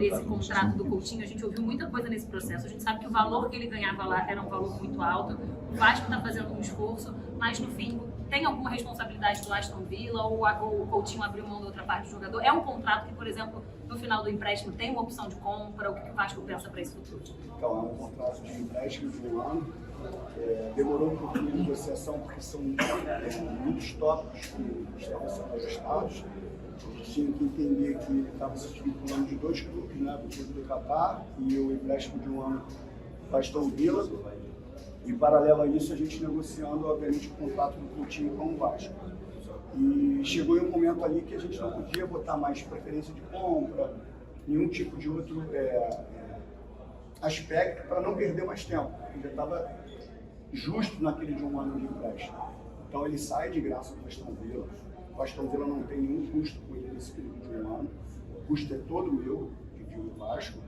sobre esse contrato do Coutinho. A gente ouviu muita coisa nesse processo. A gente sabe que o valor que ele ganhava lá era um valor muito alto. O Vasco está fazendo um esforço, mas no fim tem alguma responsabilidade do Aston Villa ou o Coutinho abriu mão da outra parte do jogador? É um contrato que, por exemplo, no final do empréstimo tem uma opção de compra? O que o Vasco pensa para esse futuro? Então, é um contrato de empréstimo de um ano. Demorou um pouquinho de negociação porque são muitos tópicos que estavam sendo ajustados. A gente tinha que entender que ele estava se desvinculando de dois clubes, né, do clube do Catar e o empréstimo de um ano para Aston Villa. E, paralelo a isso, a gente negociando, obviamente, o contrato do Coutinho com o Vasco. E chegou em um momento ali que a gente não podia botar mais preferência de compra, nenhum tipo de outro aspecto para não perder mais tempo. Ele já estava justo naquele de um ano de empréstimo. Então ele sai de graça do Aston Villa. O Aston Villa não tem nenhum custo com ele nesse período de um ano. O custo é todo meu, de o Vasco.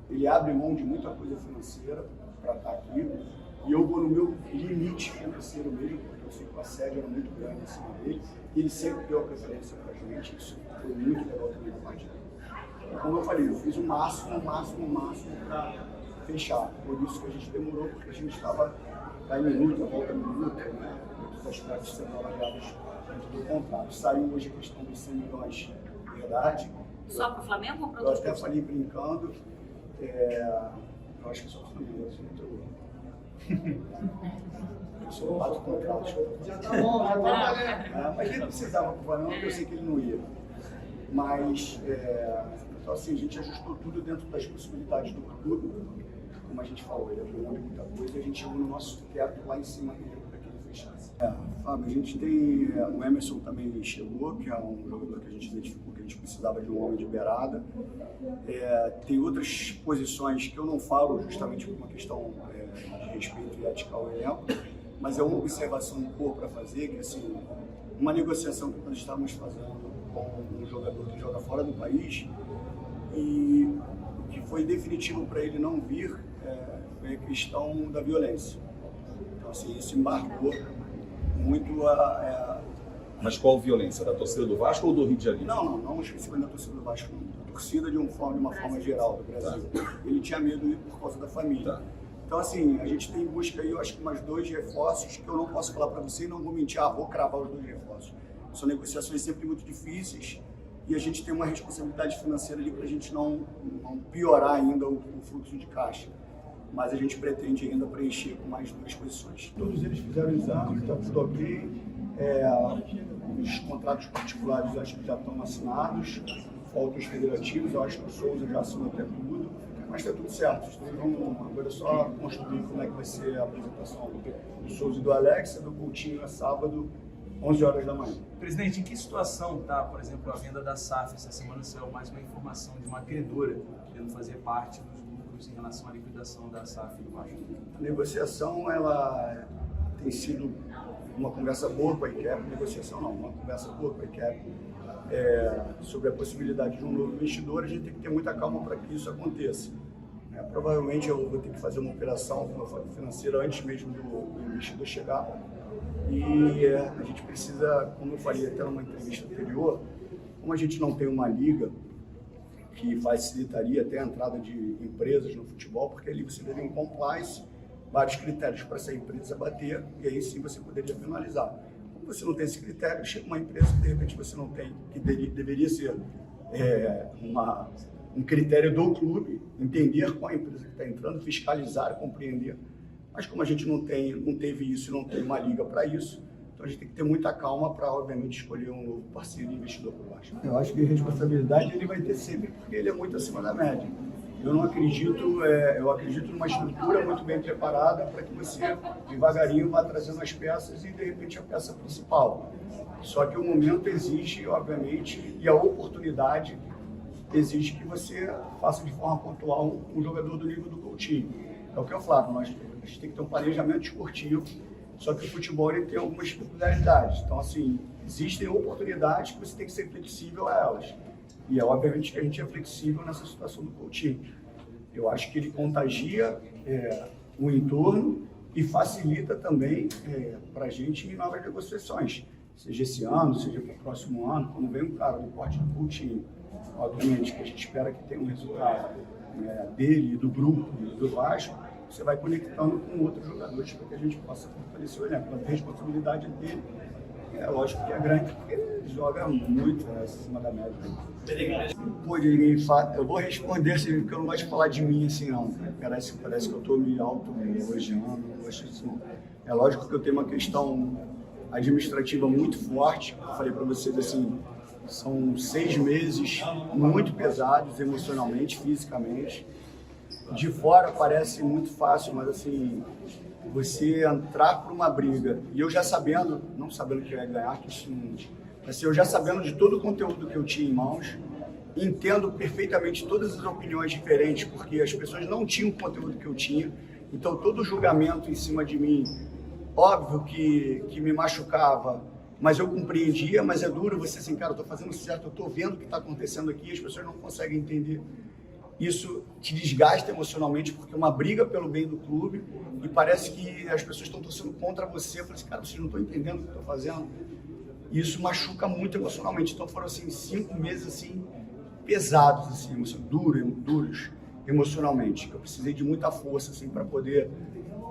Ele abre mão de muita coisa financeira para estar aqui. E eu vou no meu limite financeiro mesmo, porque eu sei que o assédio era muito grande em cima dele. E ele sempre deu a preferência para a gente. Isso foi muito legal também da parte dele. Como eu falei, eu fiz o máximo para fechar. Por isso que a gente demorou, porque a gente estava a minuto, a volta a minuto, né? Muitos aspectos sendo avaliados dentro do contrato. Saiu hoje a questão dos 100 milhões, verdade. Só para o Flamengo ou para eu outros até clubes? falei brincando, eu acho que só o Flamengo, eu sou quatro contratos. Já tá bom, já tá valendo. Mas ele não precisava para o Flamengo, porque eu sei que ele não ia. Mas, então assim, a gente ajustou tudo dentro das possibilidades do clube. Como a gente falou, ele abriu mão de muita coisa e a gente chegou no nosso teto lá em cima dele para que ele fechasse. Fábio, a gente tem, o Emerson também chegou, que é um jogador que a gente identificou que a gente precisava de um homem de beirada. Tem outras posições que eu não falo justamente por uma questão de respeito e ética ao elenco, mas é uma observação para fazer, que assim, uma negociação que nós estávamos fazendo com um jogador que joga fora do país e o que foi definitivo para ele não vir foi a questão da violência. Então, assim, isso embarcou muito Mas qual violência? Da torcida do Vasco ou do Rio de Janeiro? Não especificamente da torcida do Vasco, não. Da torcida de uma forma geral do Brasil. Tá. Ele tinha medo por causa da família. Tá. Então, assim, a gente tem em busca aí, eu acho que mais 2 reforços que eu não posso falar para você e não vou mentir, vou cravar os 2 reforços. São negociações sempre muito difíceis e a gente tem uma responsabilidade financeira ali para a gente não piorar ainda o fluxo de caixa. Mas a gente pretende ainda preencher com mais 2 posições. Todos eles fizeram exame, está tudo ok. Os contratos particulares eu acho que já estão assinados, faltam os federativos, eu acho que o Souza já assinou até tudo, mas está tudo certo. Então, agora é só construir como é que vai ser a apresentação do Souza e do Alex, do Coutinho é sábado, 11 horas da manhã. Presidente, em que situação está, por exemplo, a venda da SAF? Essa semana saiu mais uma informação de uma credora querendo fazer parte dos lucros em relação à liquidação da SAF do Vasco. A negociação, ela tem sido uma conversa boa com a ICAP, uma conversa boa com a ICAP sobre a possibilidade de um novo investidor. A gente tem que ter muita calma para que isso aconteça. Provavelmente eu vou ter que fazer uma operação financeira antes mesmo do investidor chegar. E a gente precisa, como eu falei até numa entrevista anterior, como a gente não tem uma liga que facilitaria até a entrada de empresas no futebol, porque ali você teria um compliance, vários critérios para essa empresa bater, e aí sim você poderia finalizar. Como você não tem esse critério, chega uma empresa que de repente você não tem, que deveria ser um critério do clube, entender qual a empresa que está entrando, fiscalizar, compreender. Mas como a gente não teve isso e não tem uma liga para isso, então a gente tem que ter muita calma para, obviamente, escolher um novo parceiro e investidor por baixo. Eu acho que a responsabilidade ele vai ter sempre, porque ele é muito acima da média. Eu não acredito, eu acredito numa estrutura muito bem preparada para que você, devagarinho, vá trazendo as peças e, de repente, a peça principal. Só que o momento exige, obviamente, e a oportunidade exige que você faça de forma pontual um jogador do nível do Coutinho. É o que eu falo, a gente tem que ter um planejamento esportivo, só que o futebol ele tem algumas peculiaridades. Então, assim, existem oportunidades que você tem que ser flexível a elas. E obviamente que a gente é flexível nessa situação do Coutinho. Eu acho que ele contagia o entorno e facilita também para a gente em novas negociações. Seja esse ano, seja para o próximo ano, quando vem um cara do porte do Coutinho obviamente, que a gente espera que tenha um resultado dele, do grupo e do Vasco, você vai conectando com outros jogadores para que a gente possa fortalecer o elenco. A responsabilidade dele é lógico que é grande, porque ele joga muito acima da média. Pô, eu vou responder, porque eu não gosto de falar de mim assim, não. Parece que eu estou me auto-elogiando, não gosto disso, não. É lógico que eu tenho uma questão administrativa muito forte. Eu falei para vocês assim, são 6 meses muito pesados emocionalmente, fisicamente. De fora parece muito fácil, mas assim, você entrar por uma briga, e eu já sabendo, não sabendo que eu ia ganhar, que isso não, mas eu já sabendo de todo o conteúdo que eu tinha em mãos, entendo perfeitamente todas as opiniões diferentes, porque as pessoas não tinham o conteúdo que eu tinha, então todo julgamento em cima de mim, óbvio que me machucava, mas eu compreendia, mas é duro você assim, cara, eu estou fazendo certo, eu estou vendo o que está acontecendo aqui, as pessoas não conseguem entender. Isso te desgasta emocionalmente, porque é uma briga pelo bem do clube e parece que as pessoas estão torcendo contra você. Eu falei assim, cara, vocês não estão entendendo o que eu estou fazendo. E isso machuca muito emocionalmente. Então foram assim, 5 meses assim, pesados, assim, duros emocionalmente. Eu precisei de muita força assim, para poder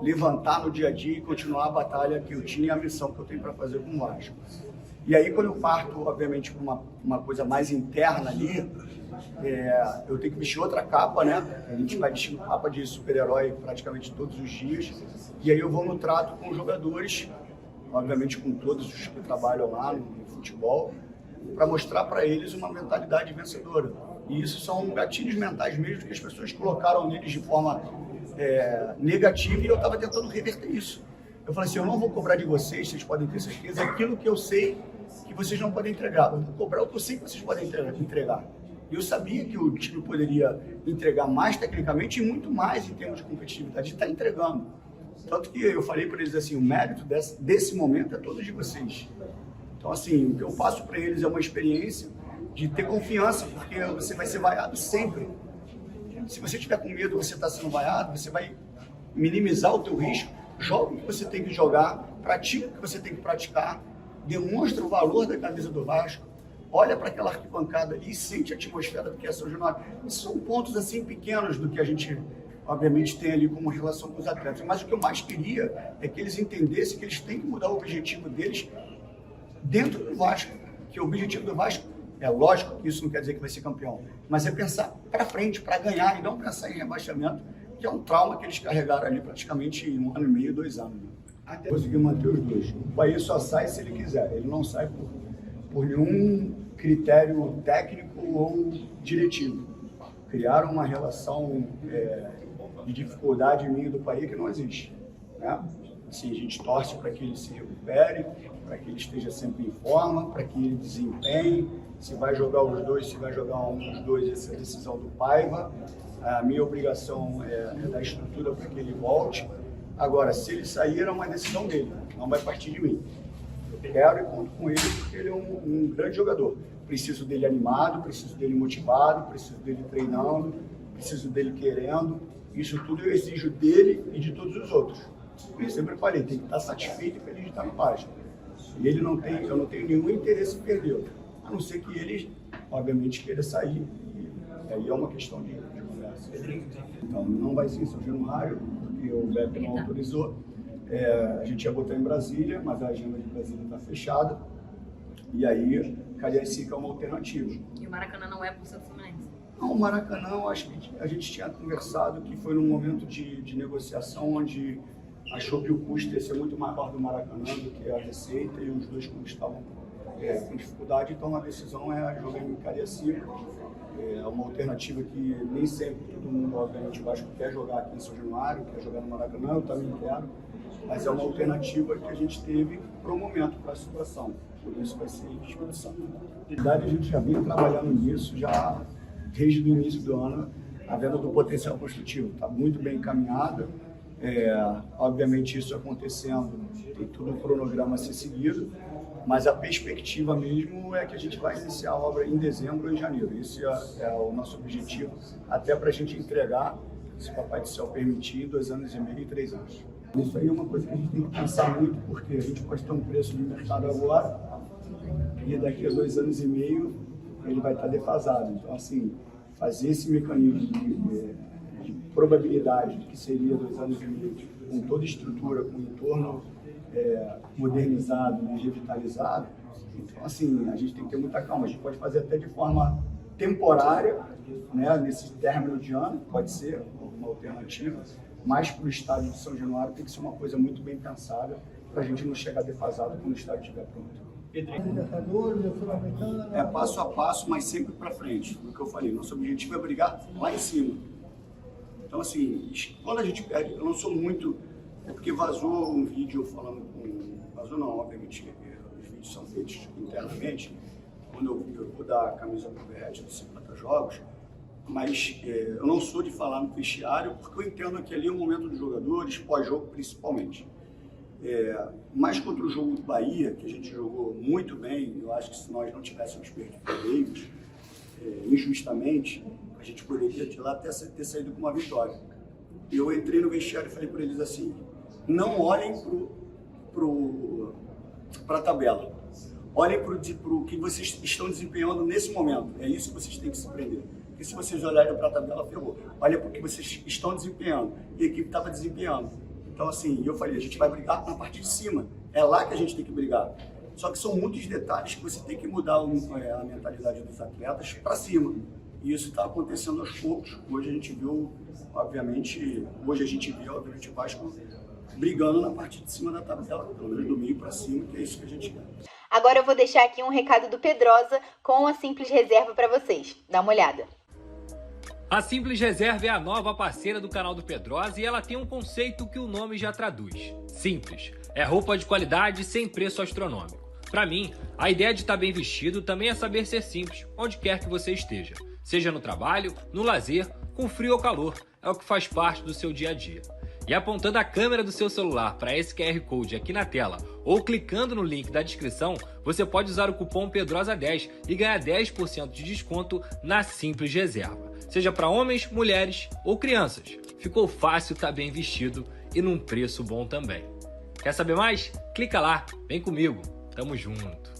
levantar no dia a dia e continuar a batalha que eu tinha e a missão que eu tenho para fazer com o Vasco. E aí, quando eu parto, obviamente, para uma coisa mais interna ali, eu tenho que vestir outra capa, né? A gente vai vestindo capa de super-herói praticamente todos os dias. E aí eu vou no trato com os jogadores, obviamente com todos os que trabalham lá no futebol, para mostrar para eles uma mentalidade vencedora. E isso são gatilhos mentais mesmo que as pessoas colocaram neles de forma negativa e eu estava tentando reverter isso. Eu falei assim, eu não vou cobrar de vocês, vocês podem ter certeza, aquilo que eu sei que vocês não podem entregar. Eu vou cobrar o que eu sei que vocês podem entregar. E eu sabia que o time poderia entregar mais tecnicamente e muito mais em termos de competitividade. Está entregando. Tanto que eu falei para eles assim, o mérito desse momento é todo de vocês. Então, assim, o que eu passo para eles é uma experiência de ter confiança, porque você vai ser vaiado sempre. Se você tiver com medo, você está sendo vaiado, você vai minimizar o teu risco. Joga o que você tem que jogar, pratica o que você tem que praticar, demonstra o valor da camisa do Vasco, olha para aquela arquibancada ali e sente a atmosfera do que é São Januário. Esses são pontos assim pequenos do que a gente, obviamente, tem ali como relação com os atletas. Mas o que eu mais queria é que eles entendessem que eles têm que mudar o objetivo deles dentro do Vasco. Que o objetivo do Vasco, é lógico que isso não quer dizer que vai ser campeão, mas é pensar para frente, para ganhar e não pensar em rebaixamento, que é um trauma que eles carregaram ali praticamente 1 ano e meio, 2 anos. Até conseguir manter os dois. O país só sai se ele quiser, ele não sai por nenhum critério técnico ou diretivo. Criaram uma relação de dificuldade minha do país que não existe. Né? Assim, a gente torce para que ele se recupere, para que ele esteja sempre em forma, para que ele desempenhe. Se vai jogar os dois, se vai jogar um dos dois, essa é a decisão do Paiva. A minha obrigação é dar estrutura para que ele volte. Agora, se ele sair, é uma decisão dele, não vai partir de mim. Eu quero e conto com ele porque ele é um grande jogador. Preciso dele animado, preciso dele motivado, preciso dele treinando, preciso dele querendo. Isso tudo eu exijo dele e de todos os outros. Eu sempre falei, tem que estar satisfeito e feliz de estar no Vasco. E ele não tem, eu não tenho nenhum interesse em perdê-lo, a não ser que ele, obviamente, queira sair. E aí é uma questão de conversa. Então, não vai ser em São Januário, porque o BEP não autorizou. A gente ia botar em Brasília, mas a agenda de Brasília está fechada. E aí, Cariacica é uma alternativa. E o Maracanã não é por Santo Fluminense? Não, o Maracanã, eu acho que a gente tinha conversado que foi num momento de negociação onde achou que o custo ia ser muito maior do Maracanã do que a receita e os dois clubes estavam com dificuldade, então a decisão é jogar em Cariacica. É uma alternativa que nem sempre todo mundo, obviamente, o Vasco quer jogar aqui em São Januário, quer jogar no Maracanã, eu também quero, mas é uma alternativa que a gente teve para o momento, para a situação. Por isso vai ser disposição. Na verdade, a gente já vinha trabalhando nisso já desde o início do ano, a venda do potencial construtivo está muito bem encaminhada. Obviamente isso acontecendo, tem todo um cronograma a ser seguido, mas a perspectiva mesmo é que a gente vai iniciar a obra em dezembro ou em janeiro. Esse é o nosso objetivo, até para a gente entregar, se o Papai do Céu permitir, 2 anos e meio e 3 anos. Isso aí é uma coisa que a gente tem que pensar muito, porque a gente pode ter um preço de mercado agora e daqui a 2 anos e meio ele vai estar defasado. Então, assim, fazer esse mecanismo de probabilidade de que seria 2 anos e meio, com toda a estrutura, com o entorno modernizado, né, revitalizado, então, assim, a gente tem que ter muita calma. A gente pode fazer até de forma temporária, né, nesse término de ano, pode ser uma alternativa, mas para o estádio de São Januário tem que ser uma coisa muito bem pensada para a gente não chegar defasado quando o estádio estiver pronto. É passo a passo, mas sempre para frente, do que eu falei. Nosso objetivo é brigar lá em cima. Então, assim, quando a gente perde, eu não sou muito... É porque vazou um vídeo falando com... Vazou não, obviamente, os vídeos são feitos internamente, quando eu vou dar a camisa para o Berrete dos 50 jogos, mas eu não sou de falar no vestiário, porque eu entendo que ali é o momento dos jogadores, pós-jogo principalmente. Mas contra o jogo do Bahia, que a gente jogou muito bem, eu acho que se nós não tivéssemos perdido injustamente, a gente poderia de lá até ter saído com uma vitória. Eu entrei no vestiário e falei para eles assim, não olhem para a tabela, olhem para o que vocês estão desempenhando nesse momento, é isso que vocês têm que se prender. Porque se vocês olharem para a tabela, ferrou. Olha para o que vocês estão desempenhando, e a equipe estava desempenhando. Então, assim, eu falei, a gente vai brigar na parte de cima. É lá que a gente tem que brigar. Só que são muitos detalhes que você tem que mudar a mentalidade dos atletas para cima. E isso está acontecendo aos poucos. Hoje a gente viu, obviamente, o Vasco brigando na parte de cima da tabela, pelo menos do meio para cima, que é isso que a gente quer. Agora eu vou deixar aqui um recado do Pedrosa com a Simples Reserva para vocês. Dá uma olhada. A Simples Reserva é a nova parceira do canal do Pedrosa e ela tem um conceito que o nome já traduz. Simples. É roupa de qualidade sem preço astronômico. Para mim, a ideia de estar bem vestido também é saber ser simples, onde quer que você esteja. Seja no trabalho, no lazer, com frio ou calor. É o que faz parte do seu dia a dia. E apontando a câmera do seu celular para esse QR Code aqui na tela ou clicando no link da descrição, você pode usar o cupom PEDROSA10 e ganhar 10% de desconto na Simples Reserva. Seja para homens, mulheres ou crianças. Ficou fácil estar bem vestido e num preço bom também. Quer saber mais? Clica lá, vem comigo, tamo junto.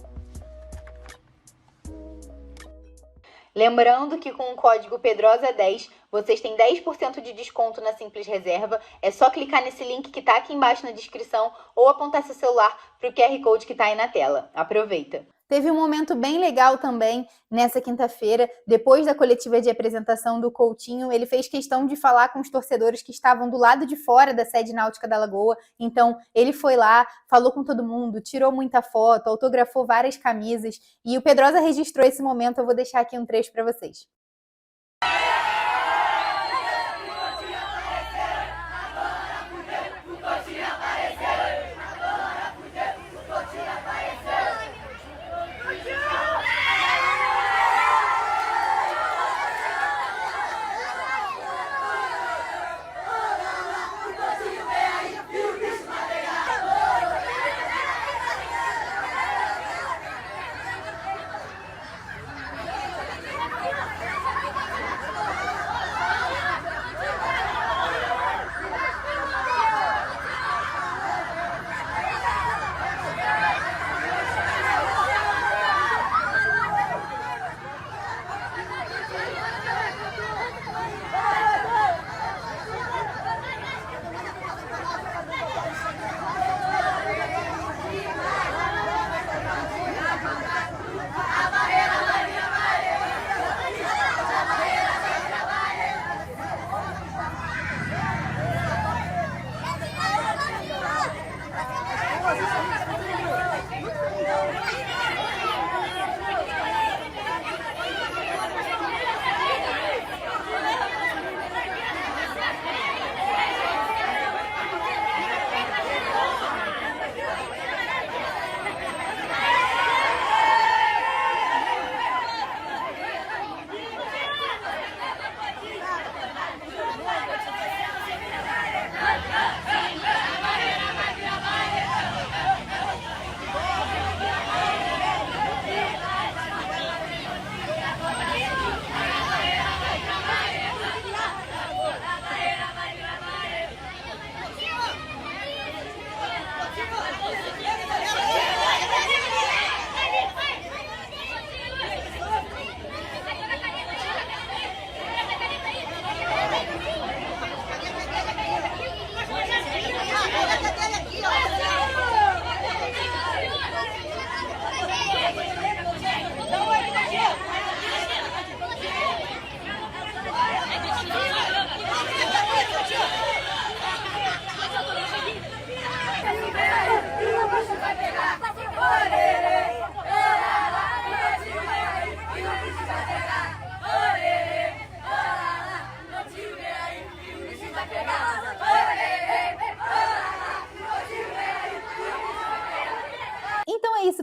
Lembrando que com o código PEDROSA10 vocês têm 10% de desconto na Simples Reserva. É só clicar nesse link que está aqui embaixo na descrição ou apontar seu celular para o QR Code que está aí na tela. Aproveita! Teve um momento bem legal também nessa quinta-feira, depois da coletiva de apresentação do Coutinho, ele fez questão de falar com os torcedores que estavam do lado de fora da sede náutica da Lagoa, então ele foi lá, falou com todo mundo, tirou muita foto, autografou várias camisas e o Pedrosa registrou esse momento, eu vou deixar aqui um trecho para vocês.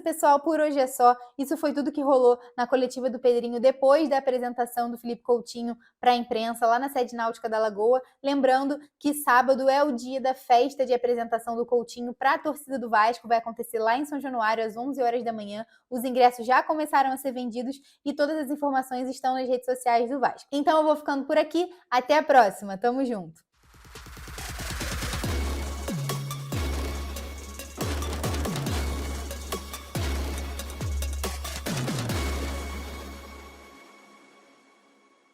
pessoal, por hoje é só. Isso foi tudo que rolou na coletiva do Pedrinho depois da apresentação do Felipe Coutinho para a imprensa lá na sede náutica da Lagoa. Lembrando que sábado é o dia da festa de apresentação do Coutinho para a torcida do Vasco. Vai acontecer lá em São Januário às 11 horas da manhã. Os ingressos já começaram a ser vendidos e todas as informações estão nas redes sociais do Vasco. Então eu vou ficando por aqui. Até a próxima. Tamo junto.